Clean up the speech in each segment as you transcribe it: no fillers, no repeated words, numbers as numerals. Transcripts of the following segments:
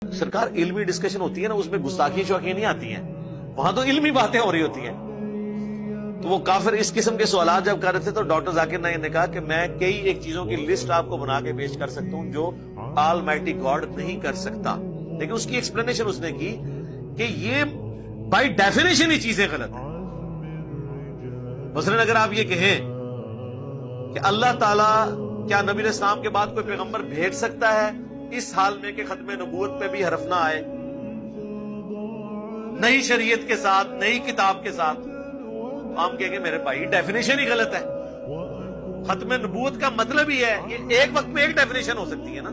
سرکار علمی ڈسکشن ہوتی ہے نا، اس میں گستاخی شوقی نہیں آتی ہیں، وہاں تو علمی باتیں ہو رہی ہوتی ہیں. تو وہ کافر اس قسم کے سوالات جب کر رہے تھے تو ڈاکٹر ذاکر نائک نے کہا کہ میں کئی ایک چیزوں کی لسٹ آپ کو بنا کے پیش کر سکتا ہوں جو آل مائٹی گاڈ نہیں کر سکتا، لیکن اس کی ایکسپلینیشن اس نے کی کہ یہ بائی ڈیفینیشن ہی چیزیں غلط ہیں. مثلا اگر آپ یہ کہیں کہ اللہ تعالیٰ کیا نبی علیہ السلام کے بعد کوئی پیغمبر بھیج سکتا ہے اس حال میں کہ ختم نبوت پہ بھی حرف نہ آئے، نئی شریعت کے ساتھ، نئی کتاب کے ساتھ، ہم کہیں گے میرے بھائی ڈیفینیشن ہی غلط ہے. ختم نبوت کا مطلب ہی ہے یہ ایک وقت میں ایک ڈیفینیشن ہو سکتی ہے نا،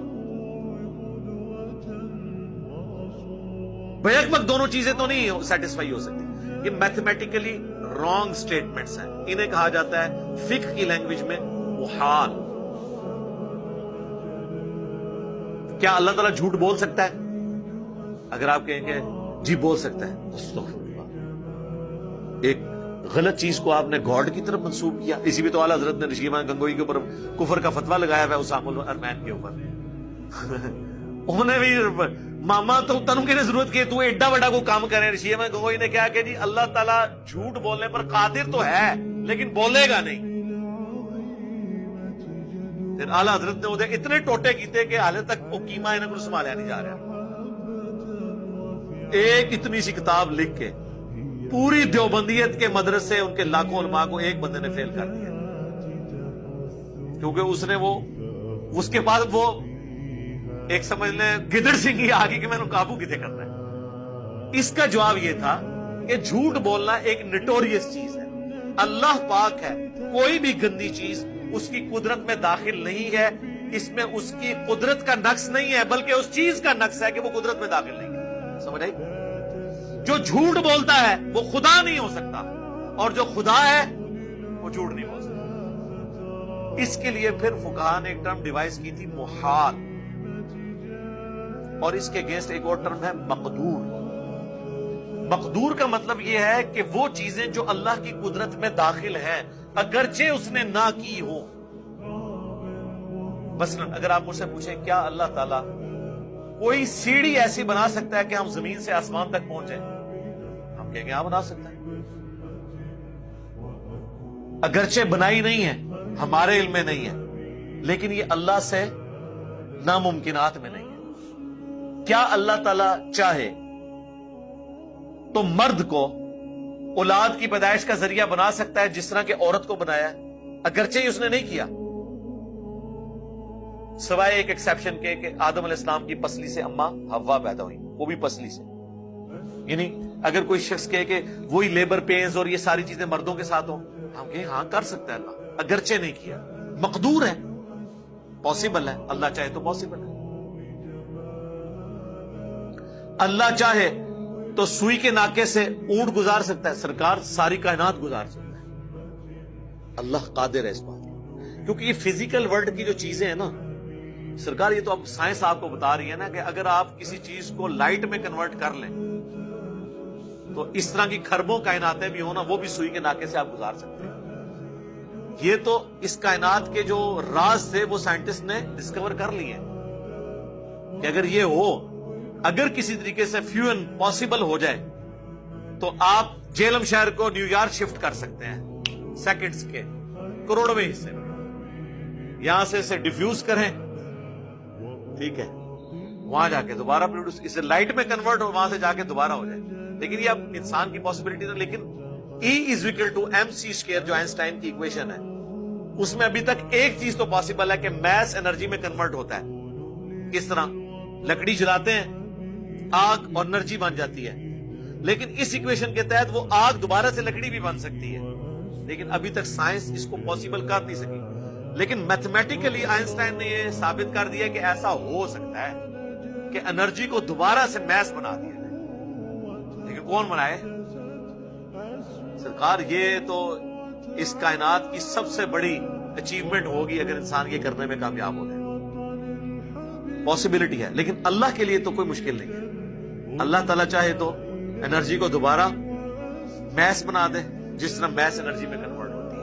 بیک وقت دونوں چیزیں تو نہیں سیٹسفائی ہو سکتی. یہ میتھمیٹیکلی رانگ سٹیٹمنٹس ہیں، انہیں کہا جاتا ہے فقہ کی لینگویج میں محال. کیا اللہ تعالیٰ جھوٹ بول سکتا ہے؟ اگر آپ کہیں گے جی بول سکتا ہے، استغفر اللہ، ایک غلط چیز کو آپ نے گاڈ کی طرف منسوب کیا. اسی بھی تو اعلیٰ حضرت نے رشی ایمان گنگوئی کے اوپر کفر کا فتویٰ لگایا ہوا ہے اسامہ الارمین کے اوپر. انہوں نے بھی ماما تو تنوں کی ضرورت کی تو ایڈا بڑا کو کام کرے. رشی ایمان گنگوئی نے کہا کہ جی اللہ تعالیٰ جھوٹ بولنے پر قادر تو ہے لیکن بولے گا نہیں. پھر اعلیٰ حضرت نے ادھر اتنے ٹوٹے کیتے کہ حالے تک وہ قیمہ انہیں کو سنبھالیا نہیں جا رہا. ایک اتنی سی کتاب لکھ کے پوری دیوبندیت کے مدرسے ان کے لاکھوں علماء کو ایک بندے نے فیل کر دیا، کیونکہ اس نے وہ اس کے بعد وہ ایک سمجھ لیں گدڑ سنگھی آگے کہ میں نے قابو کتے کرنا ہے. اس کا جواب یہ تھا کہ جھوٹ بولنا ایک نٹوریس چیز ہے، اللہ پاک ہے، کوئی بھی گندی چیز اس کی قدرت میں داخل نہیں ہے، اس میں اس کی قدرت کا نقص نہیں ہے بلکہ اس چیز کا نقص ہے کہ وہ قدرت میں داخل نہیں ہے. سمجھ آئی؟ جو جھوٹ بولتا ہے وہ خدا نہیں ہو سکتا، اور جو خدا ہے وہ جھوٹ نہیں بول سکتا. اس کے لیے پھر فقہاء نے ایک ٹرم ڈیوائز کی تھی محال، اور اس کے اگینسٹ ایک اور ٹرم ہے مقدور. مقدور کا مطلب یہ ہے کہ وہ چیزیں جو اللہ کی قدرت میں داخل ہیں اگرچہ اس نے نہ کی ہو. مثلا اگر آپ مجھ سے پوچھیں کیا اللہ تعالیٰ کوئی سیڑھی ایسی بنا سکتا ہے کہ ہم زمین سے آسمان تک پہنچیں، ہم کہیں گے ہاں بنا سکتا ہے، اگرچہ بنائی نہیں ہے، ہمارے علم میں نہیں ہے، لیکن یہ اللہ سے ناممکنات میں نہیں ہے. کیا اللہ تعالیٰ چاہے تو مرد کو اولاد کی پیدائش کا ذریعہ بنا سکتا ہے جس طرح کہ عورت کو بنایا ہے، اگرچہ اس نے نہیں کیا، سوائے ایک ایکسیپشن کے کہ آدم علیہ السلام کی پسلی سے اماں حوا پیدا ہوئی، وہ بھی پسلی سے. یعنی اگر کوئی شخص کہے کہ وہی لیبر پینز اور یہ ساری چیزیں مردوں کے ساتھ ہوں، ہم کہیں ہاں کر سکتا ہے اللہ، اگرچہ نہیں کیا، مقدور ہے، پاسبل ہے، اللہ چاہے تو پاسبل ہے. اللہ چاہے تو سوئی کے ناکے سے اونٹ گزار سکتا ہے، سرکار ساری کائنات گزار سکتا ہے. اللہ قادر ہے اس بات، کیونکہ یہ فزیکل ورلڈ کی جو چیزیں ہیں نا سرکار، یہ تو اب سائنس آپ کو بتا رہی ہے نا کہ اگر آپ کسی چیز کو لائٹ میں کنورٹ کر لیں تو اس طرح کی کھربوں کائناتیں بھی ہوں نا، وہ بھی سوئی کے ناکے سے آپ گزار سکتے ہیں. یہ تو اس کائنات کے جو راز تھے وہ سائنٹسٹ نے ڈسکور کر لیے کہ اگر یہ ہو، اگر کسی طریقے سے فیوژن پاسبل ہو جائے تو آپ جیلم شہر کو نیو یارک شفٹ کر سکتے ہیں سیکنڈز کے کروڑویں حصے میں. یہاں سے اسے ڈیفیوز کریں، ٹھیک ہے، وہاں جا کے دوبارہ پروڈیوس، اسے لائٹ میں کنورٹ ہو، وہاں سے جا کے دوبارہ ہو جائے. لیکن یہ اب انسان کی پاسبلٹی ہے، لیکن E=mc² جو آئنسٹائن کی ایکویشن ہے اس میں ابھی تک ایک چیز تو پاسبل ہے کہ میس انرجی میں کنورٹ ہوتا ہے. کس طرح؟ لکڑی جلاتے ہیں، آگ اور انرجی بن جاتی ہے، لیکن اس ایکویشن کے تحت وہ آگ دوبارہ سے لکڑی بھی بن سکتی ہے، لیکن ابھی تک سائنس اس کو پاسبل کر نہیں سکی. لیکن میتھمیٹیکلی آئنسٹائن نے یہ ثابت کر دیا کہ ایسا ہو سکتا ہے کہ انرجی کو دوبارہ سے میس بنا دیا جائے. لیکن کون بنائے؟ سرکار یہ تو اس کائنات کی سب سے بڑی اچیومنٹ ہوگی اگر انسان یہ کرنے میں کامیاب ہو جائے. پاسبلٹی ہے، لیکن اللہ کے لیے تو کوئی مشکل نہیں ہے. اللہ تعالیٰ چاہے تو انرجی کو دوبارہ میس بنا دے جس طرح میس انرجی میں کنورٹ ہوتی ہے.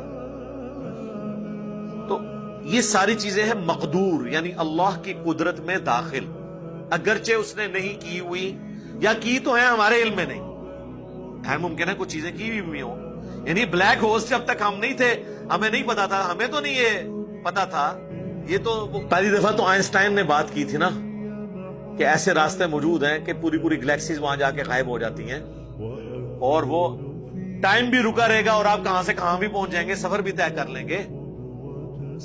تو یہ ساری چیزیں ہیں مقدور، یعنی اللہ کی قدرت میں داخل. اگرچہ اس نے نہیں کی ہوئی یا کی تو ہے ہمارے علم میں نہیں ہے، ممکن ہے کچھ چیزیں کی بھی ہوں. یعنی بلیک ہولز جب تک ہم نہیں تھے ہمیں نہیں پتا تھا، ہمیں تو نہیں یہ پتا تھا. یہ تو پہلی دفعہ تو آئنسٹائن نے بات کی تھی نا کہ ایسے راستے موجود ہیں کہ پوری پوری گلیکسیز وہاں جا کے غائب ہو جاتی ہیں اور وہ ٹائم بھی رکا رہے گا اور آپ کہاں سے کہاں بھی پہنچ جائیں گے، سفر بھی طے کر لیں گے.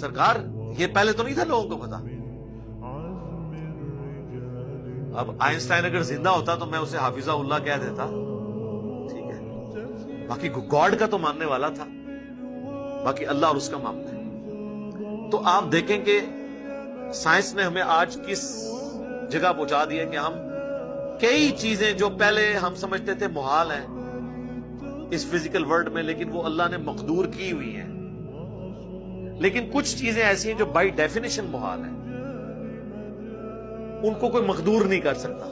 سرکار یہ پہلے تو نہیں تھا لوگوں کو پتا. اب آئنسٹائن اگر زندہ ہوتا تو میں اسے حافظہ اللہ کہہ دیتا، ٹھیک ہے، باقی گاڈ کا تو ماننے والا تھا، باقی اللہ اور اس کا معاملہ ہے. تو آپ دیکھیں کہ سائنس نے ہمیں آج کس جگہ پہنچا دیا کہ ہم کئی چیزیں جو پہلے ہم سمجھتے تھے محال ہیں اس فزیکل ورلڈ میں، لیکن وہ اللہ نے مقدور کی ہوئی ہیں. لیکن کچھ چیزیں ایسی ہیں جو بائی ڈیفینیشن محال ہیں، ان کو کوئی مقدور نہیں کر سکتا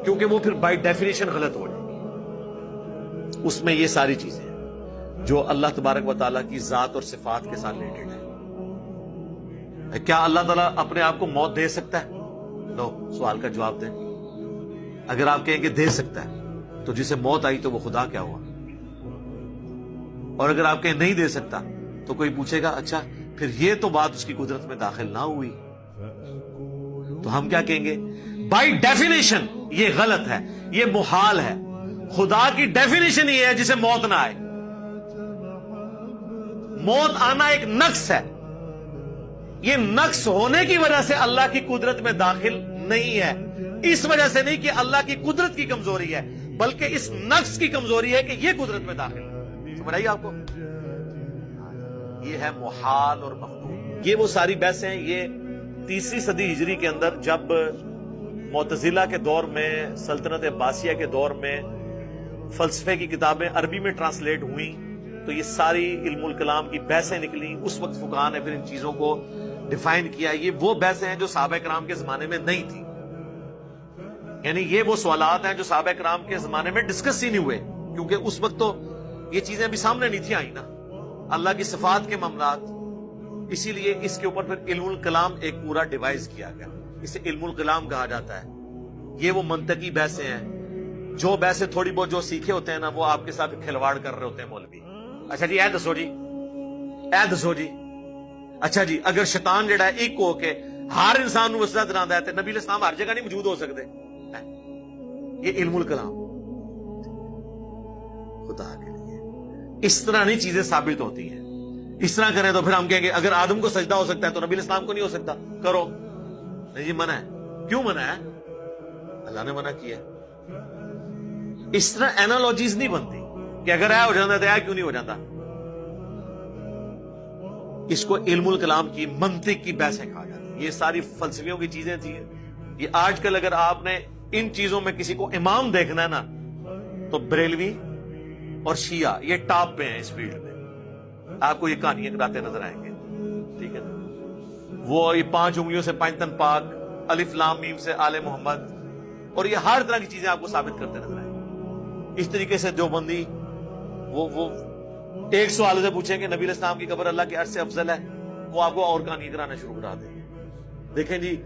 کیونکہ وہ پھر بائی ڈیفینیشن غلط ہو جائے گی. اس میں یہ ساری چیزیں ہیں جو اللہ تبارک و تعالیٰ کی ذات اور صفات کے ساتھ ریلیٹڈ ہے. کیا اللہ تعالیٰ اپنے آپ کو موت دے سکتا ہے؟ لو سوال کا جواب دیں. اگر آپ کہیں کہ دے سکتا ہے تو جسے موت آئی تو وہ خدا کیا ہوا؟ اور اگر آپ کہیں نہیں دے سکتا تو کوئی پوچھے گا اچھا پھر یہ تو بات اس کی قدرت میں داخل نہ ہوئی. تو ہم کیا کہیں گے؟ بائی ڈیفینیشن یہ غلط ہے، یہ محال ہے. خدا کی ڈیفینیشن یہ ہے جسے موت نہ آئے. موت آنا ایک نقص ہے، یہ نقص ہونے کی وجہ سے اللہ کی قدرت میں داخل نہیں ہے. اس وجہ سے نہیں کہ اللہ کی قدرت کی کمزوری ہے، بلکہ اس نقص کی کمزوری ہے کہ یہ قدرت میں داخل ہے. سمجھ آئی آپ کو؟ یہ ہے محال اور مقدور. یہ وہ ساری بحثیں ہیں. یہ 3 صدی ہجری کے اندر جب معتزلہ کے دور میں، سلطنت عباسیہ کے دور میں فلسفے کی کتابیں عربی میں ٹرانسلیٹ ہوئیں تو یہ ساری علم الکلام کی بحثیں نکلی. اس وقت فقہاء نے پھر ان چیزوں کو ڈیفائن کیا. یہ وہ بحثیں ہیں جو صحابہ کرام کے زمانے میں نہیں تھی. یعنی یہ وہ سوالات ہیں جو صحابہ کرام کے زمانے میں ڈسکس ہی نہیں ہوئے کیونکہ اس وقت تو یہ چیزیں ابھی سامنے نہیں تھی آئی نا، اللہ کی صفات کے معاملات. اسی لیے اس کے اوپر پھر علم الکلام ایک پورا ڈیوائز کیا گیا. اسے علم الکلام کہا جاتا ہے. یہ وہ منطقی بحثیں ہیں جو بحثیں تھوڑی بہت جو سیکھے ہوتے ہیں نا وہ آپ کے ساتھ کھلواڑ کر رہے ہوتے ہیں مولوی. اچھا جی اے دسو جی، اے دسو جی، اچھا جی اگر شیطان جڑا ہے ایک ہو کے ہر انسان نو وسوسہ دلاتا ہے تو نبی علیہ السلام ہر جگہ نہیں موجود ہو سکتے. یہ علم الکلام خدا کے لیے اس طرح نہیں چیزیں ثابت ہوتی ہیں. اس طرح کریں تو پھر ہم کہیں گے اگر آدم کو سجدہ ہو سکتا ہے تو نبی علیہ السلام کو نہیں ہو سکتا، کرو. نہیں جی منع ہے. کیوں منع ہے؟ اللہ نے منع کیا. اس طرح اینالوجیز نہیں بنتی کہ اگر اے ہو جاتا تو اے کیوں نہیں ہو جاتا. اس کو علم الکلام کی منطق کی بحثیں کہا جاتا ہے. یہ ساری فلسفیوں کی چیزیں تھیں. یہ آج کل اگر آپ نے ان چیزوں میں کسی کو امام دیکھنا ہے نا تو بریلوی اور شیعہ یہ ٹاپ پہ ہیں اس فیلڈ میں. آپ کو یہ کہانیاں کراتے نظر آئیں گے، ٹھیک ہے نا. وہ یہ 5 انگلیوں سے 5 تن پاک، الف لام میم سے آل محمد، اور یہ ہر طرح کی چیزیں آپ کو ثابت کرتے نظر آئیں گے. اس طریقے سے دیوبندی وہ ایک سوال سے پوچھیں کہ نبی علیہ السلام کی قبر اللہ کے عرش سے افضل ہے، وہ آپ کو اور کہانی کرانا شروع کرا دیں گے. دیکھیں جی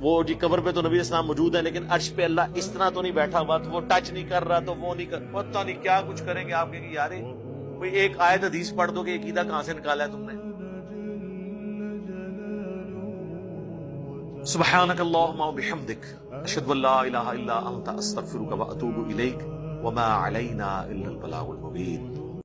وہ جی قبر پہ تو نبی علیہ السلام موجود ہے لیکن عرش پہ اللہ اس طرح تو نہیں بیٹھا ہوا، تو وہ ٹچ نہیں کر رہا، تو وہ نہیں کر، پتہ نہیں کیا کچھ کریں گے. آپ کہیں گے یار کوئی ایک آیت حدیث پڑھ دو کہ عقیدہ کہاں سے نکالا ہے تم نے. سبحانک اللہم و بحمدک اشہد ان لا الہ الا انت استغفرک و اتوب الیک وما علینا الا البلاغ المبین.